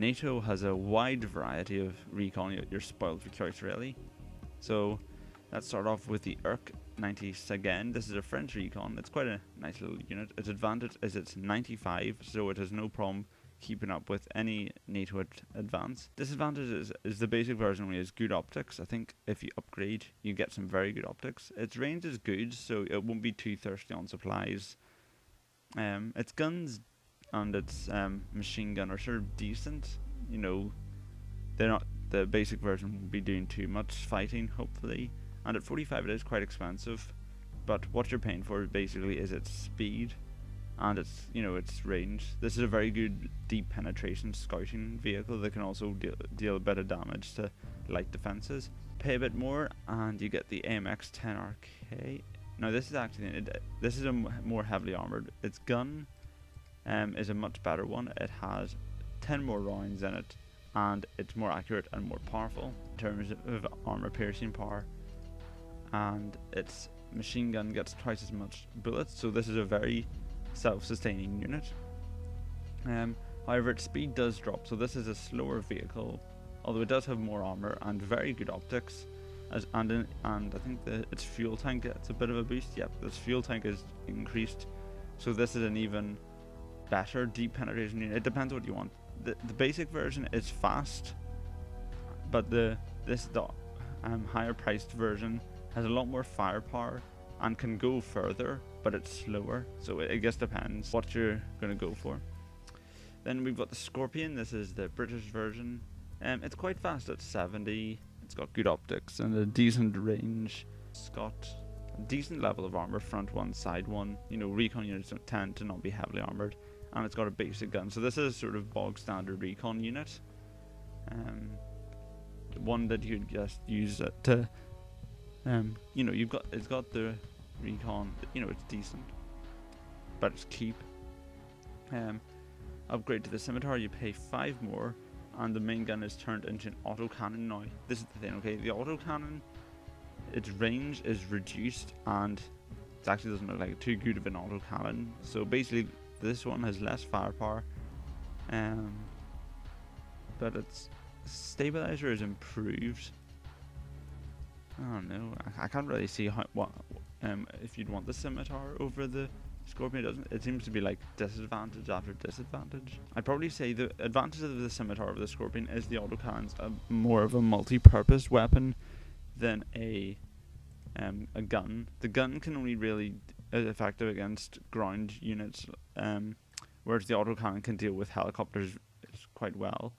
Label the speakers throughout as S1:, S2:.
S1: NATO has a wide variety of recon. You're spoiled for choice, really. So let's start off with the ERC 90 again. This is a French recon. It's quite a nice little unit. Its advantage is it's 95, so it has no problem keeping up with any NATO advance. Disadvantage is the basic version only has good optics. I think if you upgrade, you get some very good optics. Its range is good, so it won't be too thirsty on supplies. Its guns and its machine gun are sort of decent. You know, they're not, the basic version won't be doing too much fighting, hopefully. And at 45 it is quite expensive, but what you're paying for basically is its speed and its, you know, its range. This is a very good deep penetration scouting vehicle that can also deal a bit of damage to light defenses. Pay a bit more and you get the AMX 10RK. Now this is actually this is a more heavily armored. Its gun is a much better one. It has 10 more rounds in it, and it's more accurate and more powerful in terms of armor piercing power. And its machine gun gets twice as much bullets, so this is a very self-sustaining unit. However, its speed does drop, so this is a slower vehicle, although it does have more armor and very good optics. And I think its fuel tank gets a bit of a boost. Yep, this fuel tank is increased, so this is an even better deep penetration unit. It depends what you want. The basic version is fast, but the higher priced version has a lot more firepower and can go further, but it's slower, so it just depends what you're going to go for. Then we've got the Scorpion. This is the British version. It's quite fast at 70. It's got good optics and a decent range. It's got a decent level of armor, front one, side one. You know, recon units don't tend to not be heavily armored, and it's got a basic gun. So this is sort of bog standard recon unit. One that you'd just use to you know, it's got the recon, you know, it's decent, but it's cheap. Upgrade to the scimitar, you pay 5 more, and the main gun is turned into an autocannon now. This is the thing, okay, the autocannon, its range is reduced, and it actually doesn't look like too good of an autocannon. So basically this one has less firepower, but its stabilizer is improved. I don't know. I can't really see if you'd want the scimitar over the Scorpion. It seems to be like disadvantage after disadvantage. I'd probably say the advantage of the scimitar over the Scorpion is the autocannon's more of a multi-purpose weapon than a gun. The gun can only really is effective against ground units, whereas the autocannon can deal with helicopters quite well.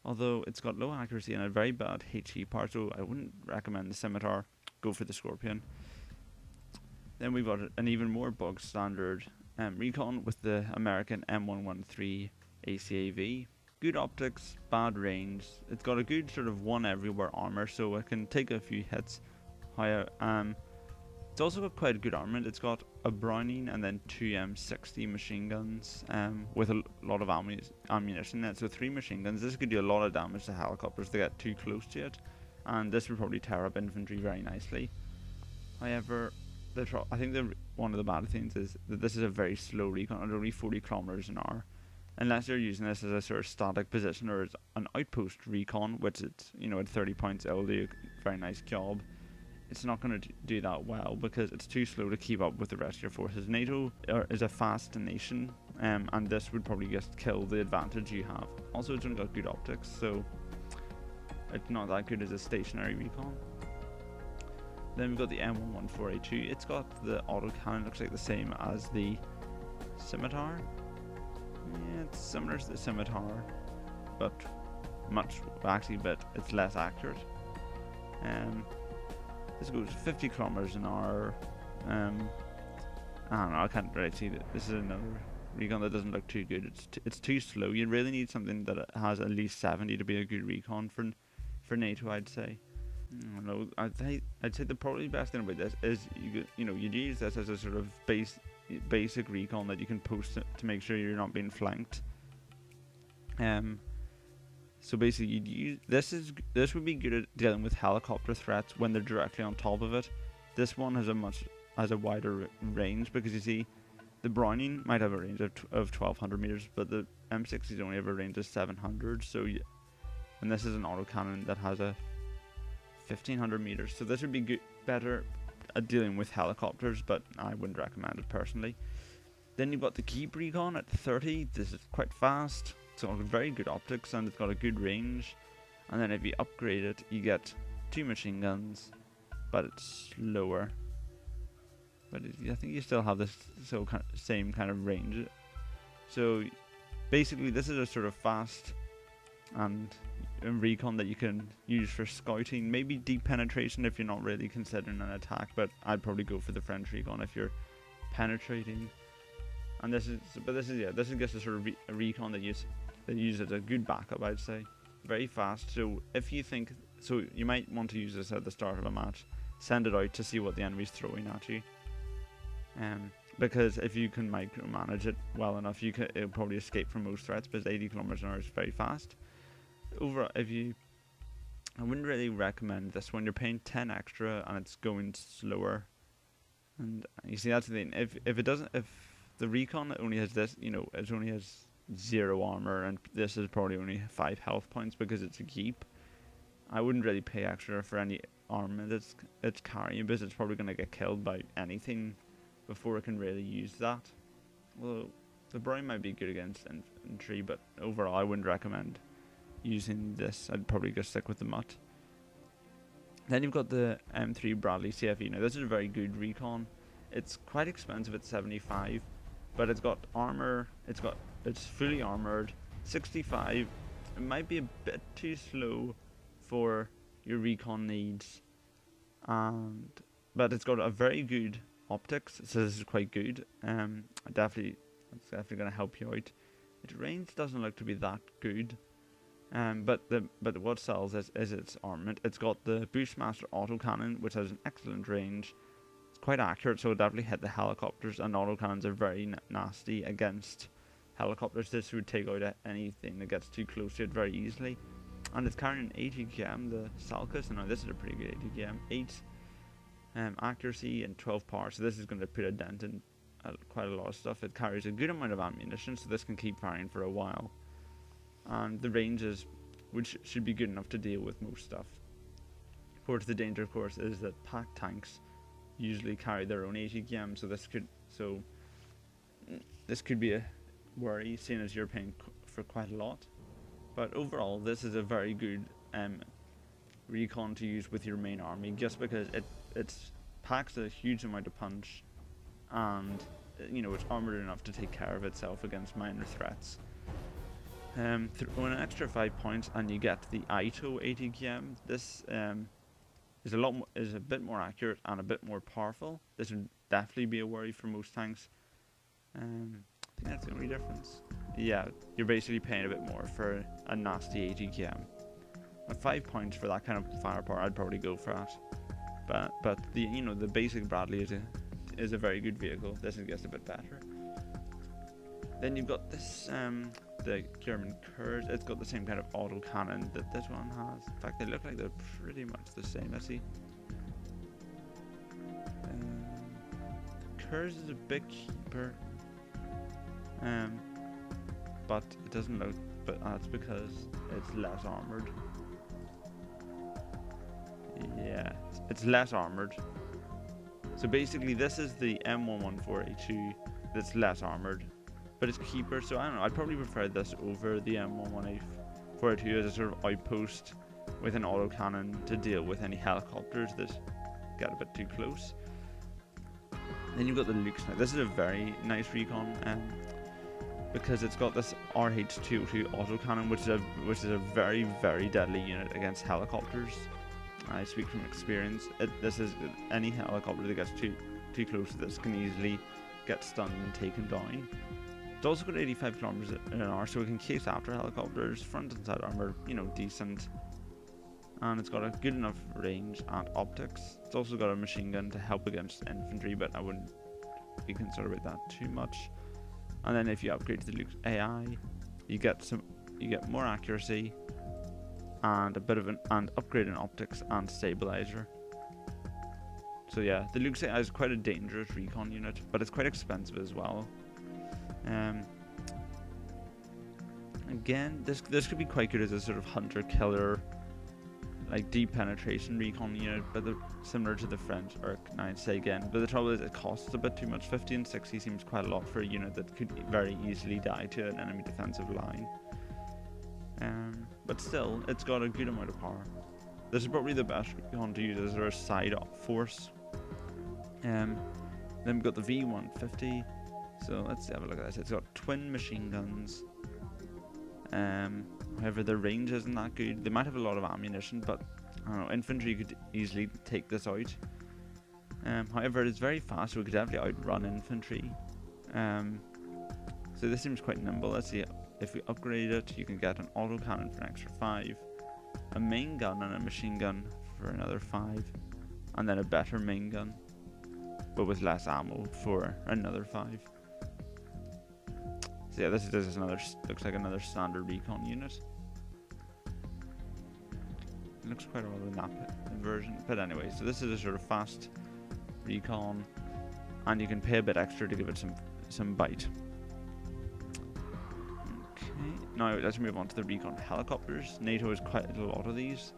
S1: Although it's got low accuracy and a very bad HE part, so I wouldn't recommend the scimitar. Go for the Scorpion. Then we've got an even more bog standard recon with the American M113 ACAV. Good optics, bad range. It's got a good sort of one everywhere armor, so it can take a few hits. Higher. It's also got quite a good armament. It's got a Browning and then 2 M60 machine guns with a lot of ammunition in it. So 3 machine guns. This could do a lot of damage to helicopters that get too close to it, and this would probably tear up infantry very nicely. However, I think one of the bad things is that this is a very slow recon at only 40 kilometers an hour. Unless you're using this as a sort of static position or as an outpost recon, which it's, you know, at 30 points it'll do a very nice job. It's not going to do that well because it's too slow to keep up with the rest of your forces. NATO is a fast nation, and this would probably just kill the advantage you have. Also, it's only got good optics, so it's not that good as a stationary recon. Then we've got the M114A2. It's got the autocannon, looks like the same as the scimitar. Yeah, it's similar to the scimitar, but it's less accurate. This goes 50 kilometers an hour. I don't know, I can't really see that. This is another recon that doesn't look too good. It's too slow. You really need something that has at least 70 to be a good recon for NATO, I'd say. I don't know. I'd say the probably best thing about this is you'd use this as a sort of basic recon that you can post to make sure you're not being flanked. So basically, you'd use this would be good at dealing with helicopter threats when they're directly on top of it. This one has a wider range because you see, the Browning might have a range of 1200 meters, but the M60s only have a range of 700, so and this is an autocannon that has a 1500 meters, so this would be better at dealing with helicopters, but I wouldn't recommend it personally. Then you've got the Keep Recon at 30. This is quite fast, it's got very good optics and it's got a good range. And then if you upgrade it, you get 2 machine guns, but it's slower. But I think you still have this same kind of range. So basically this is a sort of fast and recon that you can use for scouting, maybe deep penetration if you're not really considering an attack, but I'd probably go for the French recon if you're penetrating. And this is just a sort of a recon that use as a good backup, I'd say. Very fast. So if you think so, you might want to use this at the start of a match. Send it out to see what the enemy's throwing at you. Because if you can micromanage it well enough, it'll probably escape from most threats, because 80 kilometers an hour is very fast. I wouldn't really recommend this when you're paying 10 extra and it's going slower. And you see, that's the thing. If the recon only has this, it only has 0 armor, and this is probably only 5 health points because it's a keep, I wouldn't really pay extra for any armor it's carrying, because it's probably going to get killed by anything before it can really use that. Well, the Brown might be good against infantry, but overall I wouldn't recommend using this. I'd probably just stick with the Mutt. Then you've got the M3 Bradley CFE. Now this is a very good recon. It's quite expensive at 75, but it's got armor. It's fully armored. 65. It might be a bit too slow for your recon needs, but it's got a very good optics, so this is quite good. It's definitely going to help you out. Its range doesn't look to be that good, but what sells is its armament. It's got the Bushmaster autocannon, which has an excellent range. It's quite accurate, so it'll definitely hit the helicopters, and autocannons are very nasty against helicopters. This would take out anything that gets too close to it very easily. And it's carrying an 80 km, the Salkus, and now this is a pretty good 80 km. 8 accuracy and 12 power, so this is going to put a dent in quite a lot of stuff. It carries a good amount of ammunition, so this can keep firing for a while. And the ranges, which should be good enough to deal with most stuff. Of course, the danger, of course, is that pack tanks usually carry their own 80 km, so this could be a worry, seeing as you're paying for quite a lot. But overall, this is a very good recon to use with your main army, just because it packs a huge amount of punch, and it's armored enough to take care of itself against minor threats. On an extra 5 points, and you get the Ito 80 km. This is a bit more accurate and a bit more powerful. This would definitely be a worry for most tanks. I think that's the only difference. Yeah, you're basically paying a bit more for a nasty 80 km. At 5 points for that kind of firepower, I'd probably go for that. But the basic Bradley is a very good vehicle. This gets a bit better. Then you've got this the German Kurz. It's got the same kind of autocannon that this one has. In fact, they look like they're pretty much the same. Let's see. Kurz is a bit cheaper. But it doesn't look, but that's because it's less armored. Yeah, it's less armored. So basically this is the M114A2 that's less armored, but it's cheaper, so I don't know, I'd probably prefer this over the M114A2 as a sort of outpost with an autocannon to deal with any helicopters that get a bit too close. Then you've got the Lux. Now this is a very nice recon, because it's got this RH202 autocannon, which is a very, very deadly unit against helicopters. I speak from experience. This is any helicopter that gets too close to this can easily get stunned and taken down. It's also got 85 kilometers an hour, so it can chase after helicopters. Front and side armor, decent, and it's got a good enough range and optics. It's also got a machine gun to help against infantry, but I wouldn't be concerned about that too much. And then if you upgrade to the Lux AI, you get more accuracy and upgrade in optics and stabilizer. So yeah, the Lux AI is quite a dangerous recon unit, but it's quite expensive as well. Again, this could be quite good as a sort of hunter-killer, like deep penetration recon unit, but they're similar to the French Urk, I'd say again. But the trouble is it costs a bit too much. 50 and 60 seems quite a lot for a unit that could very easily die to an enemy defensive line. But still, it's got a good amount of power. This is probably the best recon to use as a side force. Then we've got the V150. So let's have a look at this. It's got twin machine guns. However, their range isn't that good. They might have a lot of ammunition, but I don't know, infantry could easily take this out. However, it's very fast, so we could definitely outrun infantry. So this seems quite nimble. Let's see, if we upgrade it, you can get an autocannon for an extra 5, a main gun and a machine gun for another 5, and then a better main gun, but with less ammo for another 5. So yeah, this is another, looks like another standard recon unit. It looks quite a lot of that version, but anyway, so this is a sort of fast recon, and you can pay a bit extra to give it some bite. Okay, now let's move on to the recon helicopters. NATO has quite a lot of these.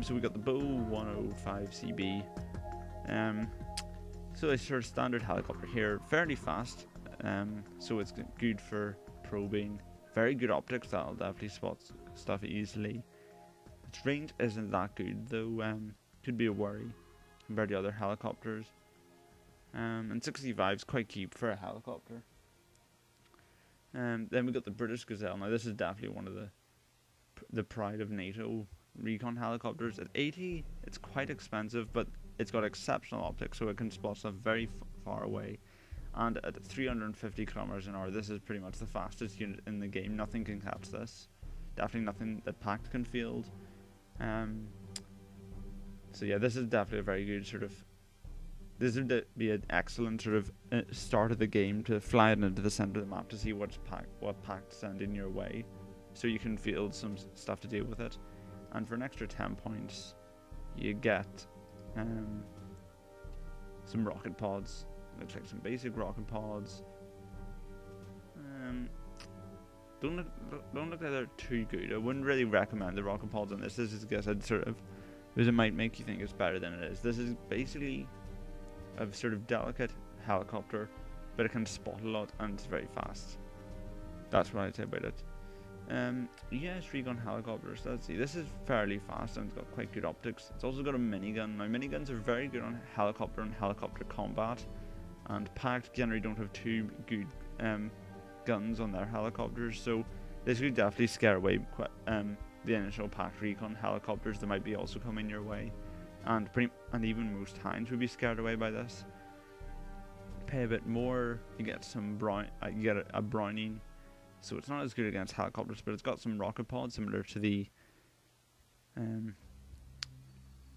S1: So we got the Bow 105CB. So it's sort of standard helicopter here, fairly fast. So it's good for probing. Very good optics, that'll definitely spot stuff easily. Its range isn't that good though, could be a worry compared to other helicopters. And 65 is quite cheap for a helicopter. Then we got the British Gazelle. Now this is definitely one of the pride of NATO recon helicopters. At 80, it's quite expensive, but it's got exceptional optics, so it can spot stuff very far away. And at 350 kilometers an hour, this is pretty much the fastest unit in the game. Nothing can catch this. Definitely nothing that Pact can field. So yeah, this is definitely a very good sort of. This would be an excellent sort of start of the game to fly it into the center of the map to see what Pact sending your way, so you can field some stuff to deal with it. And for an extra 10 points, you get some rocket pods. Looks like some basic rocket pods. Don't look like they're too good. I wouldn't really recommend the rocket pods on this. This is, I guess, I'd sort of, because it might make you think it's better than it is. This is basically a sort of delicate helicopter, but it can spot a lot and it's very fast. That's what I'd say about it. Yes, recon helicopters. Let's see. This is fairly fast and it's got quite good optics. It's also got a minigun. Now, miniguns are very good on helicopter and helicopter combat. And Pact generally don't have too good guns on their helicopters, so this could definitely scare away the initial Pact recon helicopters that might be also coming your way, and even most Hinds would be scared away by this. Pay a bit more, you get some you get a Browning, so it's not as good against helicopters, but it's got some rocket pods similar to the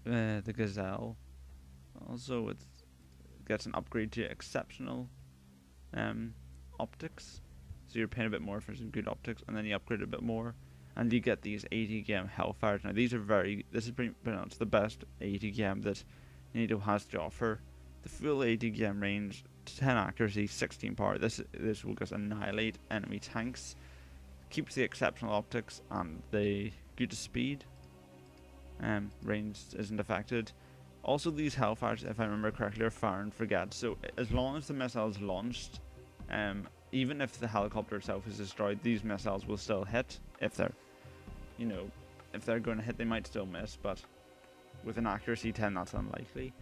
S1: Gazelle. Also, it gets an upgrade to exceptional optics, so you're paying a bit more for some good optics, and then you upgrade a bit more, and you get these 80 km Hellfires. Now these are this is pretty much the best 80 km that NATO has to offer. The full 80 km range, 10 accuracy, 16 power. This will just annihilate enemy tanks. Keeps the exceptional optics and the good speed. Range isn't affected. Also, these Hellfires, if I remember correctly, are fire and forget. So as long as the missile is launched, even if the helicopter itself is destroyed, these missiles will still hit. If they're, if they're going to hit, they might still miss. But with an accuracy 10, that's unlikely.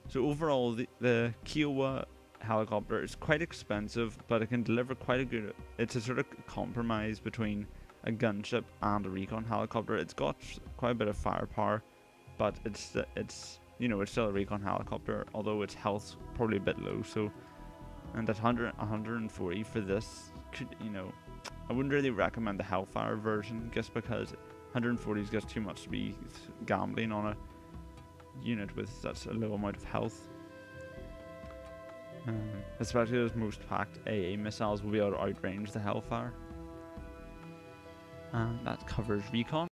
S1: So overall, the Kiowa helicopter is quite expensive, but it can deliver quite a good. It's a sort of compromise between a gunship and a recon helicopter. It's got quite a bit of firepower, but it's still a recon helicopter, although its health's probably a bit low. So, and at 140 for this, I wouldn't really recommend the Hellfire version, just because 140 is just too much to be gambling on a unit with such a low amount of health. Especially as most Pact AA missiles will be able to outrange the Hellfire. And that covers recon.